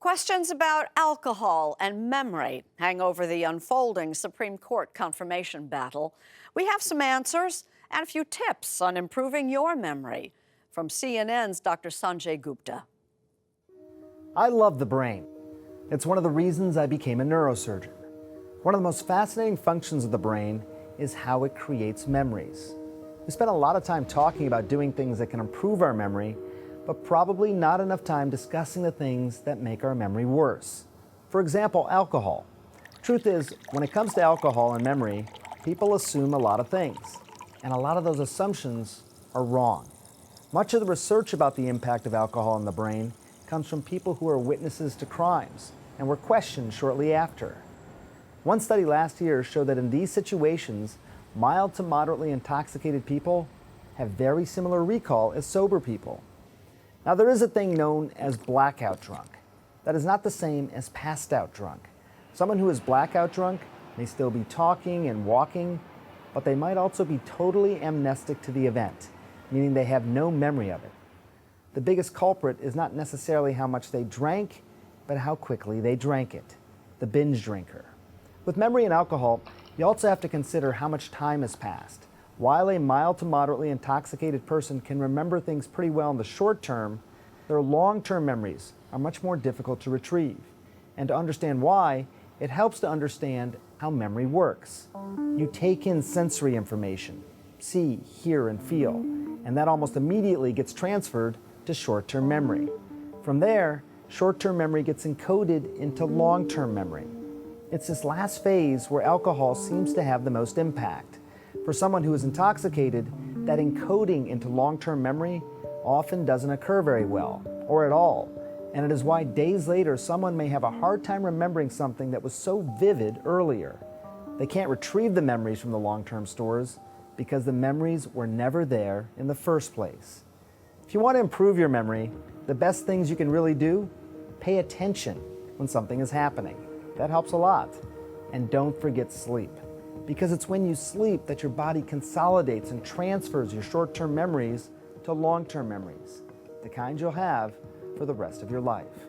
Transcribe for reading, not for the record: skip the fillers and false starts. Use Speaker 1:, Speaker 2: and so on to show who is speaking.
Speaker 1: Questions about alcohol and memory hang over the unfolding Supreme Court confirmation battle. We have some answers and a few tips on improving your memory. From CNN's Dr. Sanjay Gupta.
Speaker 2: I love the brain. It's one of the reasons I became a neurosurgeon. One of the most fascinating functions of the brain is how it creates memories. We spend a lot of time talking about doing things that can improve our memory, but probably not enough time discussing the things that make our memory worse. For example, alcohol. Truth is, when it comes to alcohol and memory, people assume a lot of things, and a lot of those assumptions are wrong. Much of the research about the impact of alcohol in the brain comes from people who are witnesses to crimes and were questioned shortly after. One study last year showed that in these situations, mild to moderately intoxicated people have very similar recall as sober people. Now, there is a thing known as blackout drunk. That is not the same as passed out drunk. Someone who is blackout drunk may still be talking and walking, but they might also be totally amnestic to the event, meaning they have no memory of it. The biggest culprit is not necessarily how much they drank, but how quickly they drank it, the binge drinker. With memory and alcohol, you also have to consider how much time has passed. While a mild to moderately intoxicated person can remember things pretty well in the short term, their long-term memories are much more difficult to retrieve. And to understand why, it helps to understand how memory works. You take in sensory information, see, hear, and feel, and that almost immediately gets transferred to short-term memory. From there, short-term memory gets encoded into long-term memory. It's this last phase where alcohol seems to have the most impact. For someone who is intoxicated, that encoding into long-term memory often doesn't occur very well, or at all. And it is why days later, someone may have a hard time remembering something that was so vivid earlier. They can't retrieve the memories from the long-term stores because the memories were never there in the first place. If you want to improve your memory, the best things you can really do, pay attention when something is happening. That helps a lot. And don't forget sleep, because it's when you sleep that your body consolidates and transfers your short-term memories to long-term memories, the kind you'll have for the rest of your life.